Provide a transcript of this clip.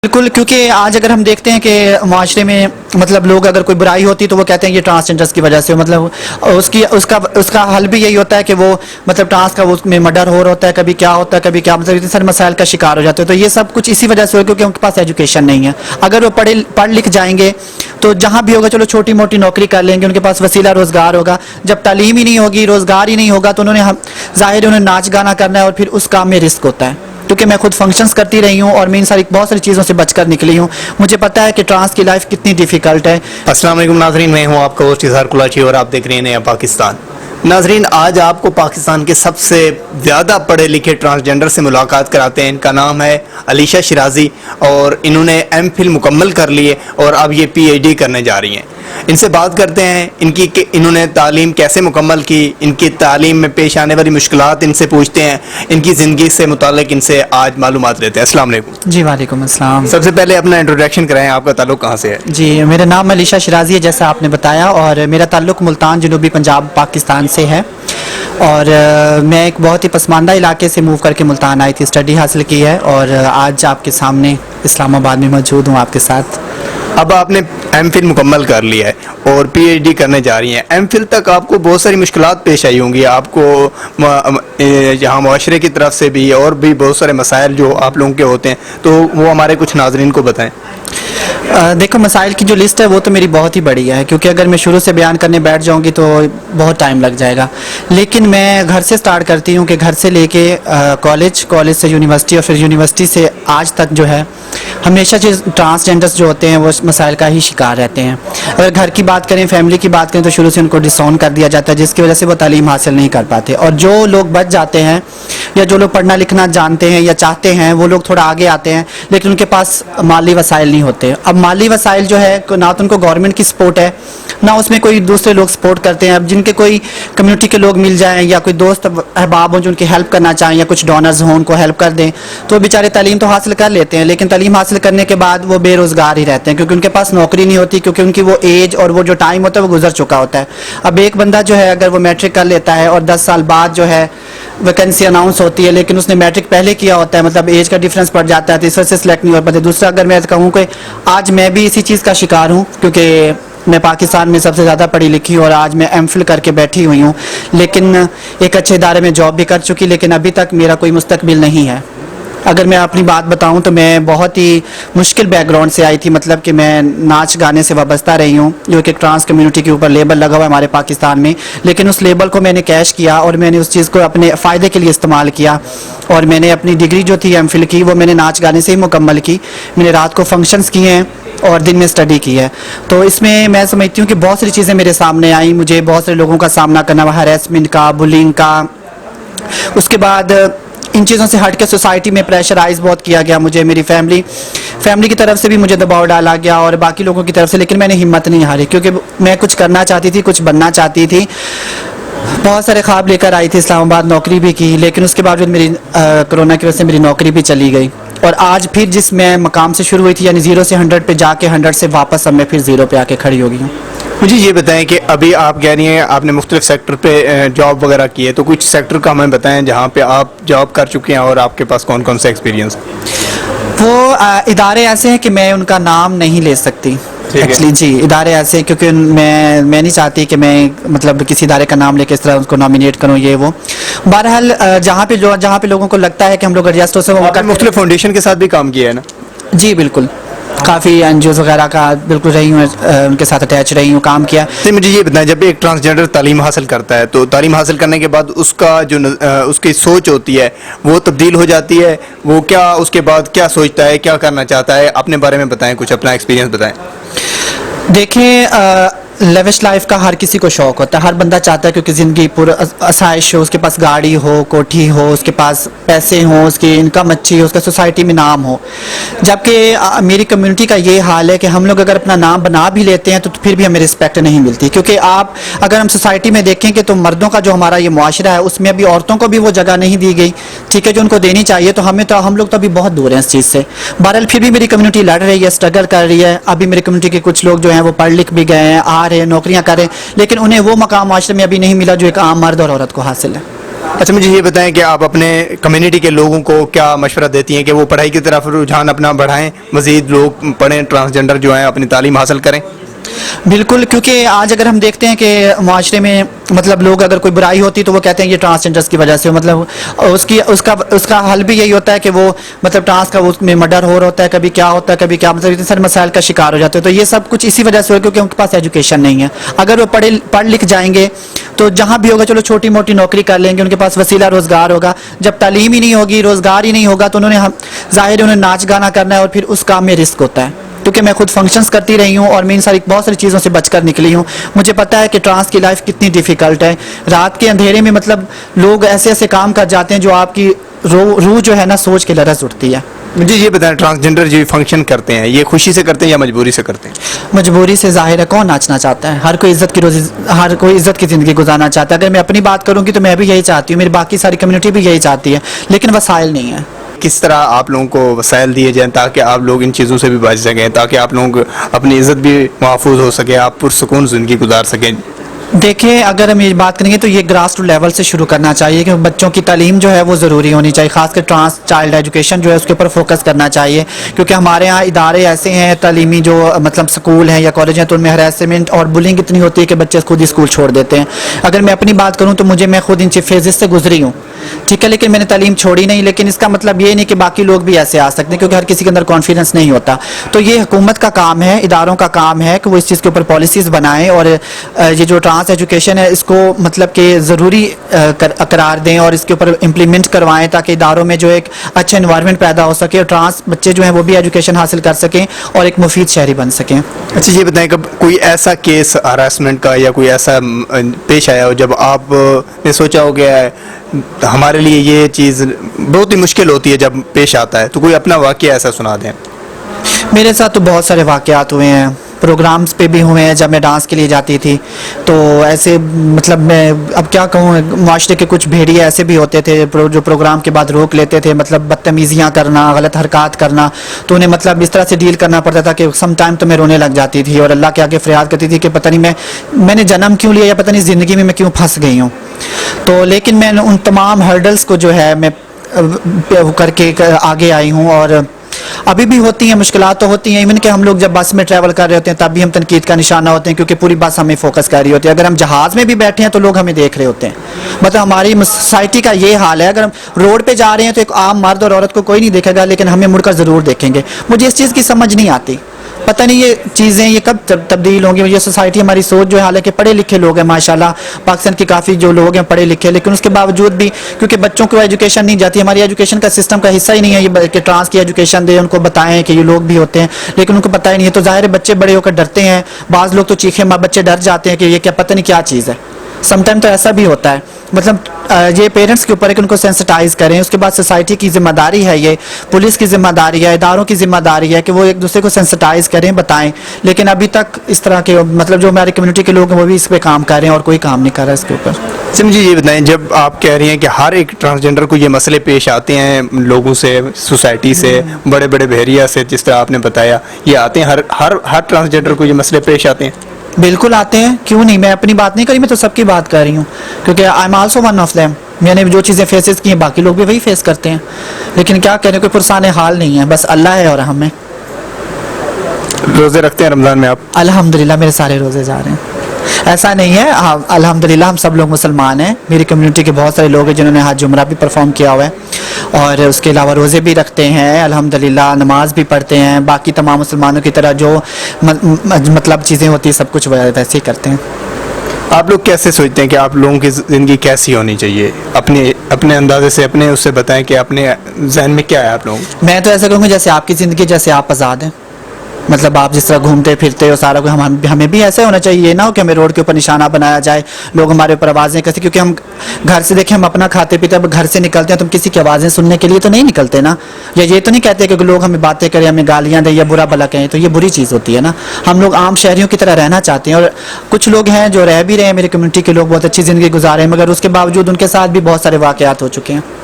بالکل، کیونکہ آج اگر ہم دیکھتے ہیں کہ معاشرے میں مطلب لوگ اگر کوئی برائی ہوتی تو وہ کہتے ہیں یہ ٹرانسجنڈرس کی وجہ سے، مطلب اس کا حل بھی یہی ہوتا ہے کہ وہ مطلب ٹرانس کا اس میں مرڈر ہو رہا ہوتا ہے، کبھی کیا ہوتا ہے کبھی کیا، مطلب اتنے سارے مسائل کا شکار ہو جاتے ہیں. تو یہ سب کچھ اسی وجہ سے ہو کیونکہ ان کے پاس ایجوکیشن نہیں ہے. اگر وہ پڑھ لکھ جائیں گے تو جہاں بھی ہوگا چلو چھوٹی موٹی نوکری کر لیں گے، ان کے پاس وسیلہ روزگار ہوگا. جب تعلیم ہی نہیں ہوگی، روزگار ہی نہیں ہوگا تو ظاہر انہیں ناچ گانا کرنا ہے اور پھر اس کام میں رسک ہوتا ہے. کیونکہ میں خود فنکشنز کرتی رہی ہوں اور میں بہت ساری چیزوں سے بچ کر نکلی ہوں. مجھے پتا ہے کہ ٹرانس کی لائف کتنی ڈیفیکلٹ ہے. السلام علیکم ناظرین، میں ہوں آپ کا ہوسٹ اظہار کلاچی اور آپ دیکھ رہے ہیں نیا پاکستان. ناظرین، آج آپ کو پاکستان کے سب سے زیادہ پڑھے لکھے ٹرانسجنڈر سے ملاقات کراتے ہیں. ان کا نام ہے علیشہ شیرازی اور انہوں نے ایم فل مکمل کر لیے اور اب یہ پی ایچ ڈی کرنے جا رہی ہیں. ان سے بات کرتے ہیں کہ انہوں نے تعلیم کیسے مکمل کی، ان کی تعلیم میں پیش آنے والی مشکلات ان سے پوچھتے ہیں، ان کی زندگی سے متعلق ان سے آج معلومات لیتے ہیں. السلام علیکم. جی وعلیکم السلام. سب سے پہلے اپنا انٹروڈکشن کرائیں، آپ کا تعلق کہاں سے ہے؟ جی میرا نام علیشہ شیرازی ہے جیسا آپ نے بتایا، اور میرا تعلق ملتان جنوبی پنجاب پاکستان سے ہے. اور میں ایک بہت ہی پسماندہ علاقے سے موو کر کے ملتان آئی تھی، اسٹڈی حاصل کی ہے اور آج آپ کے سامنے اسلام آباد میں موجود ہوں آپ کے ساتھ. اب آپ نے ایم فل مکمل کر لیا ہے اور پی ایچ ڈی کرنے جا رہی ہیں. ایم فل تک آپ کو بہت ساری مشکلات پیش آئی ہوں گی، آپ کو یہاں معاشرے کی طرف سے بھی اور بھی بہت سارے مسائل جو آپ لوگوں کے ہوتے ہیں، تو وہ ہمارے کچھ ناظرین کو بتائیں. دیکھو، مسائل کی جو لسٹ ہے وہ تو میری بہت ہی بڑی ہے، کیونکہ اگر میں شروع سے بیان کرنے بیٹھ جاؤں گی تو بہت ٹائم لگ جائے گا. لیکن میں گھر سے سٹارٹ کرتی ہوں کہ گھر سے لے کے کالج سے یونیورسٹی اور پھر یونیورسٹی سے آج تک جو ہے ہمیشہ ٹرانسجنڈرس جو ہوتے ہیں وہ مسائل کا ہی شکار رہتے ہیں. اگر گھر کی بات کریں، فیملی کی بات کریں، تو شروع سے ان کو ڈسون کر دیا جاتا ہے جس کی وجہ سے وہ تعلیم حاصل نہیں کر پاتے. اور جو لوگ بچ جاتے ہیں یا جو لوگ پڑھنا لکھنا جانتے ہیں یا چاہتے ہیں وہ لوگ تھوڑا آگے آتے ہیں، لیکن ان کے پاس مالی وسائل نہیں ہوتے. اب مالی وسائل جو ہے نہ تو ان کو گورنمنٹ کی سپورٹ ہے، نہ اس میں کوئی دوسرے لوگ سپورٹ کرتے ہیں. اب جن کے کوئی کمیونٹی کے لوگ مل جائیں یا کوئی دوست احباب ہوں جو ان کی ہیلپ کرنا چاہیں یا کچھ ڈونرز ہوں ان کو ہیلپ کر دیں، تو بیچارے تعلیم تو حاصل کر لیتے ہیں، لیکن تعلیم حاصل کرنے کے بعد وہ بے روزگار ہی رہتے ہیں کیونکہ ان کے پاس نوکری نہیں ہوتی، کیونکہ ان کی وہ ایج اور وہ جو ٹائم ہوتا ہے وہ گزر چکا ہوتا ہے. اب ایک بندہ جو ہے اگر وہ میٹرک کر لیتا ہے اور 10 سال بعد جو ہے ویکینسی اناؤنس ہوتی ہے، لیکن اس نے میٹرک پہلے کیا ہوتا ہے، مطلب ایج کا ڈفرینس پڑ جاتا ہے تو اس وجہ سے سلیکٹ نہیں ہو پاتے. دوسرا اگر میں کہوں کہ آج میں بھی اسی چیز کا شکار ہوں، کیونکہ میں پاکستان میں سب سے زیادہ پڑھی لکھی اور آج میں ایم فل کر کے بیٹھی ہوئی ہوں، لیکن ایک اچھے ادارے میں جاب بھی کر چکی، لیکن ابھی تک میرا کوئی مستقبل نہیں ہے. اگر میں اپنی بات بتاؤں تو میں بہت ہی مشکل بیک گراؤنڈ سے آئی تھی، مطلب کہ میں ناچ گانے سے وابستہ رہی ہوں جو کہ ٹرانس کمیونٹی کے اوپر لیبل لگا ہوا ہے ہمارے پاکستان میں، لیکن اس لیبل کو میں نے کیش کیا اور میں نے اس چیز کو اپنے فائدے کے لیے استعمال کیا. اور میں نے اپنی ڈگری جو تھی ایم فل کی وہ میں نے ناچ گانے سے ہی مکمل کی. میں نے رات کو فنکشنز کیے ہیں اور دن میں اسٹڈی کی ہے. تو اس میں میں سمجھتی ہوں کہ بہت ساری چیزیں میرے سامنے آئیں، مجھے بہت سارے لوگوں کا سامنا کرنا ہوا، ہیراسمنٹ کا، بلنگ کا. اس کے بعد ان چیزوں سے ہٹ کے سوسائٹی میں پریشرائز بہت کیا گیا مجھے، میری فیملی کی طرف سے بھی مجھے دباؤ ڈالا گیا اور باقی لوگوں کی طرف سے، لیکن میں نے ہمت نہیں ہاری کیونکہ میں کچھ کرنا چاہتی تھی، کچھ بننا چاہتی تھی. بہت سارے خواب لے کر آئی تھی، اسلام آباد نوکری بھی کی، لیکن اس کے باوجود میری کرونا کی وجہ سے میری نوکری بھی چلی گئی. اور آج پھر جس میں مقام سے شروع ہوئی تھی یعنی 0 سے 100 پہ جا کے 100 سے واپس اب میں پھر 0 پہ آ کے کھڑی ہو گئی ہوں. مجھے یہ بتائیں کہ ابھی آپ کہہ رہی ہیں آپ نے مختلف سیکٹر پہ جاب وغیرہ کی ہے، تو کچھ سیکٹر کا ہمیں بتائیں جہاں پہ آپ جاب کر چکے ہیں اور آپ کے پاس کون کون سے ایکسپیرینس ہے. وہ ادارے ایسے ہیں کہ میں ان کا نام نہیں لے سکتی ایکچولی. جی ادارے ایسے، کیونکہ میں نہیں چاہتی کہ میں مطلب کسی ادارے کا نام لے کے اس طرح اس کو نامینیٹ کروں یہ وہ. بہرحال جہاں پہ لوگوں کو لگتا ہے کہ ہم لوگ ایڈجسٹ ہو سکتے ہیں. مختلف فاؤنڈیشن کے ساتھ بھی کام کیا ہے نا؟ جی بالکل، کافی این جی اوز وغیرہ کا بالکل رہی ہوں، ان کے ساتھ اٹیچ رہی ہوں، کام کیا. تو مجھے یہ بتائیں، جب ایک ٹرانسجنڈر تعلیم حاصل کرتا ہے تو تعلیم حاصل کرنے کے بعد اس کا جو اس کی سوچ ہوتی ہے وہ تبدیل ہو جاتی ہے، وہ کیا اس کے بعد کیا سوچتا ہے، کیا کرنا چاہتا ہے، اپنے بارے میں بتائیں، کچھ اپنا ایکسپیرینس بتائیں. دیکھیں، لیوش لائف کا ہر کسی کو شوق ہوتا ہے، ہر بندہ چاہتا ہے کیونکہ زندگی پر آسائش ہو، اس کے پاس گاڑی ہو، کوٹھی ہو، اس کے پاس پیسے ہوں، اس کی انکم اچھی ہو، اس کا سوسائٹی میں نام ہو. جبکہ میری کمیونٹی کا یہ حال ہے کہ ہم لوگ اگر اپنا نام بنا بھی لیتے ہیں تو پھر بھی ہمیں رسپیکٹ نہیں ملتی. کیونکہ آپ اگر ہم سوسائٹی میں دیکھیں کہ تو مردوں کا جو ہمارا یہ معاشرہ ہے اس میں ابھی عورتوں کو بھی وہ جگہ نہیں دی گئی، ٹھیک ہے، جو ان کو دینی چاہیے. تو ہم لوگ تو ابھی بہت دور ہیں اس چیز سے. بہرحال پھر بھی میری کمیونٹی لڑ رہی ہے، اسٹرگل کر رہی ہے. ابھی میری کمیونٹی کے کچھ لوگ جو ہیں وہ پڑھ لکھ بھی گئے ہیں، آ رہے ہیں، نوکریاں کر رہے ہیں، لیکن انہیں وہ مقام معاشرے میں ابھی نہیں ملا جو ایک عام مرد اور عورت کو حاصل ہے. اچھا مجھے یہ بتائیں کہ آپ اپنے کمیونٹی کے لوگوں کو کیا مشورہ دیتی ہیں کہ وہ پڑھائی کی طرف رجحان اپنا بڑھائیں, مزید لوگ پڑھیں, ٹرانسجنڈر جو ہیں اپنی تعلیم حاصل کریں؟ بالکل, کیونکہ آج اگر ہم دیکھتے ہیں کہ معاشرے میں مطلب لوگ اگر کوئی برائی ہوتی تو وہ کہتے ہیں یہ ٹرانسجنڈرس کی وجہ سے, مطلب اس کا حل بھی یہی ہوتا ہے کہ وہ مطلب ٹرانس کا اس میں مرڈر ہو رہا ہوتا ہے, کبھی کیا ہوتا ہے, کبھی کیا, مطلب اتنے سارے مسائل کا شکار ہو جاتے ہیں. تو یہ سب کچھ اسی وجہ سے ہو کیونکہ ان کے پاس ایجوکیشن نہیں ہے. اگر وہ پڑھ لکھ جائیں گے تو جہاں بھی ہوگا چلو چھوٹی موٹی نوکری کر لیں گے, ان کے پاس وسیلہ روزگار ہوگا. جب تعلیم ہی نہیں ہوگی, روزگار ہی نہیں ہوگا, تو انہوں نے ظاہر ہے انہیں ناچ گانا کرنا ہے, اور پھر اس کام میں رسک ہوتا ہے. کیونکہ میں خود فنکشنز کرتی رہی ہوں اور میں ان بہت ساری چیزوں سے بچ کر نکلی ہوں. مجھے پتہ ہے کہ ٹرانس کی لائف کتنی ڈیفیکلٹ ہے. رات کے اندھیرے میں مطلب لوگ ایسے ایسے کام کر جاتے ہیں جو آپ کی روح جو ہے نا سوچ کے لرز اٹھتی ہے. مجھے یہ بتائیں ٹرانسجنڈر جو فنکشن کرتے ہیں یہ خوشی سے کرتے ہیں یا مجبوری سے کرتے ہیں؟ مجبوری سے. ظاہر ہے کون ناچنا چاہتا ہے, ہر کوئی عزت کی زندگی گزارنا چاہتا ہے. اگر میں اپنی بات کروں گی تو میں بھی یہی چاہتی ہوں, میری باقی ساری کمیونٹی بھی یہی چاہتی ہے, لیکن وسائل نہیں ہے. کس طرح آپ لوگوں کو وسائل دیے جائیں تاکہ آپ لوگ ان چیزوں سے بھی بچ سکیں, تاکہ آپ لوگوں کو اپنی عزت بھی محفوظ ہو سکے, آپ پرسکون زندگی گزار سکیں؟ دیکھیں, اگر ہم یہ بات کریں گے تو یہ گراس روٹ لیول سے شروع کرنا چاہیے کہ بچوں کی تعلیم جو ہے وہ ضروری ہونی چاہیے. خاص کر ٹرانس چائلڈ ایجوکیشن جو ہے اس کے اوپر فوکس کرنا چاہیے, کیونکہ ہمارے ہاں ادارے ایسے ہیں تعلیمی جو مطلب سکول ہیں یا کالج ہیں تو ان میں ہراسمنٹ اور بلنگ اتنی ہوتی ہے کہ بچے خود ہی اسکول چھوڑ دیتے ہیں. اگر میں اپنی بات کروں تو میں خود ان فیزز سے گزری ہوں, ٹھیک ہے, لیکن میں نے تعلیم چھوڑی نہیں. لیکن اس کا مطلب یہ نہیں کہ باقی لوگ بھی ایسے آ سکتے ہیں, کیونکہ ہر کسی کے اندر کانفیڈنس نہیں ہوتا. تو یہ حکومت کا کام ہے, اداروں کا کام ہے کہ وہ اس چیز کے اوپر پالیسیز بنائیں, اور یہ جو ٹرانس ایجوکیشن ہے اس کو مطلب کہ ضروری قرار دیں اور اس کے اوپر امپلیمنٹ کروائیں, تاکہ اداروں میں جو ایک اچھا انوائرمنٹ پیدا ہو سکے اور ٹرانس بچے جو ہیں وہ بھی ایجوکیشن حاصل کر سکیں اور ایک مفید شہری بن سکیں. اچھا یہ بتائیں کہ کوئی ایسا کیس ہراسمنٹ کا یا کوئی ایسا پیش آیا ہو جب آپ نے سوچا ہو کہ ہمارے لیے یہ چیز بہت ہی مشکل ہوتی ہے جب پیش آتا ہے, تو کوئی اپنا واقعہ ایسا سنا دیں؟ میرے ساتھ تو بہت سارے واقعات ہوئے ہیں, پروگرامز پہ بھی ہوئے ہیں جب میں ڈانس کے لیے جاتی تھی. تو ایسے مطلب میں اب کیا کہوں, معاشرے کے کچھ بھیڑیے ایسے بھی ہوتے تھے جو پروگرام کے بعد روک لیتے تھے, مطلب بدتمیزیاں کرنا, غلط حرکات کرنا. تو انہیں مطلب اس طرح سے ڈیل کرنا پڑتا تھا کہ سم ٹائم تو میں رونے لگ جاتی تھی اور اللہ کے آگے فریاد کرتی تھی کہ پتہ نہیں میں نے جنم کیوں لیا, یا پتہ نہیں زندگی میں کیوں پھنس گئی ہوں. تو لیکن میں ان تمام ہرڈلس کو جو ہے میں کر کے آگے آئی ہوں, اور ابھی بھی ہوتی ہیں مشکلات تو ہوتی ہیں. ایون کہ ہم لوگ جب بس میں ٹریول کر رہے ہوتے ہیں تب بھی ہم تنقید کا نشانہ ہوتے ہیں, کیونکہ پوری بس ہمیں فوکس کر رہی ہوتی ہے. اگر ہم جہاز میں بھی بیٹھے ہیں تو لوگ ہمیں دیکھ رہے ہوتے ہیں. مطلب ہماری سوسائٹی کا یہ حال ہے, اگر ہم روڈ پہ جا رہے ہیں تو ایک عام مرد اور عورت کو کوئی نہیں دیکھے گا, لیکن ہمیں مڑ کر ضرور دیکھیں گے. مجھے اس چیز کی سمجھ نہیں آتی, پتہ نہیں یہ چیزیں یہ کب تبدیل ہوں گی. یہ سوسائٹی ہماری سوچ جو ہے, حالانکہ پڑھے لکھے لوگ ہیں ماشاءاللہ, پاکستان کے کافی جو لوگ ہیں پڑھے لکھے, لیکن اس کے باوجود بھی کیونکہ بچوں کو ایجوکیشن نہیں جاتی, ہماری ایجوکیشن کا سسٹم کا حصہ ہی نہیں ہے یہ کہ ٹرانس کی ایجوکیشن دے, ان کو بتائیں کہ یہ لوگ بھی ہوتے ہیں, لیکن ان کو پتہ ہی نہیں ہے. تو ظاہر ہے بچے بڑے ہو کر ڈرتے ہیں, بعض لوگ تو چیخے بچے ڈر جاتے ہیں کہ یہ کیا پتہ نہیں کیا چیز ہے. سم ٹائم تو ایسا بھی ہوتا ہے. مطلب یہ پیرنٹس کے اوپر ہے کہ ان کو سینسٹائز کریں. اس کے بعد سوسائٹی کی ذمہ داری ہے, یہ پولیس کی ذمہ داری ہے, اداروں کی ذمہ داری ہے کہ وہ ایک دوسرے کو سینسٹائز کریں, بتائیں. لیکن ابھی تک اس طرح کے مطلب جو ہماری کمیونٹی کے لوگ ہیں وہ بھی اس پہ کام کر رہے ہیں, اور کوئی کام نہیں کر رہا اس کے اوپر. مجھے یہ بتائیں, جب آپ کہہ رہی ہیں کہ ہر ایک ٹرانسجنڈر کو یہ مسئلے پیش آتے ہیں لوگوں سے, سوسائٹی سے, بڑے بڑے بحریہ سے, جس طرح آپ نے بتایا یہ آتے ہیں, ہر ٹرانسجنڈر کو یہ مسئلے پیش آتے ہیں؟ بالکل آتے ہیں, کیوں نہیں. میں اپنی بات نہیں کری, میں تو سب کی بات کر رہی ہوں, کیونکہ I am also one of them. میں نے جو چیزیں فیسز کی ہیں باقی لوگ بھی وہی فیس کرتے ہیں, لیکن کیا کہنے, کوئی پرسان حال نہیں ہے, بس اللہ ہے اور ہمیں. روزے رکھتے ہیں رمضان میں آپ؟ الحمدللہ میرے سارے روزے جا رہے ہیں. ایسا نہیں ہے, الحمدللہ ہم سب لوگ مسلمان ہیں. میری کمیونٹی کے بہت سارے لوگ ہیں جنہوں نے حج عمرہ بھی پرفارم کیا ہوا ہے, اور اس کے علاوہ روزے بھی رکھتے ہیں الحمدللہ, نماز بھی پڑھتے ہیں. باقی تمام مسلمانوں کی طرح جو مطلب چیزیں ہوتی ہیں سب کچھ ویسے ہی کرتے ہیں. آپ لوگ کیسے سوچتے ہیں کہ آپ لوگوں کی زندگی کیسی ہونی چاہیے؟ اپنے اندازے سے اپنے اس سے بتائیں کہ اپنے ذہن میں کیا ہے آپ لوگوں؟ میں تو ایسا کہوں گا جیسے آپ کی زندگی, جیسے آپ آزاد ہیں. مطلب آپ جس طرح گھومتے پھرتے ہو سارا کچھ, ہمیں بھی ایسا ہونا چاہیے. یہ نہ ہو کہ ہمیں روڈ کے اوپر نشانہ بنایا جائے, لوگ ہمارے اوپر آوازیں کرتے, کیونکہ ہم گھر سے دیکھیں, ہم اپنا کھاتے پیتے اب گھر سے نکلتے ہیں تو ہم کسی کی آوازیں سننے کے لیے تو نہیں نکلتے نا, یا یہ تو نہیں کہتے کہ لوگ ہمیں باتیں کریں, ہمیں گالیاں دیں یا برا بھلا کہیں, تو یہ بری چیز ہوتی ہے نا. ہم لوگ عام شہریوں کی طرح رہنا چاہتے ہیں, اور کچھ لوگ ہیں جو رہ بھی رہے ہیں, میری کمیونٹی کے لوگ بہت اچھی زندگی گزارے ہیں, مگر اس کے باوجود ان کے ساتھ بھی بہت سارے واقعات ہو چکے ہیں.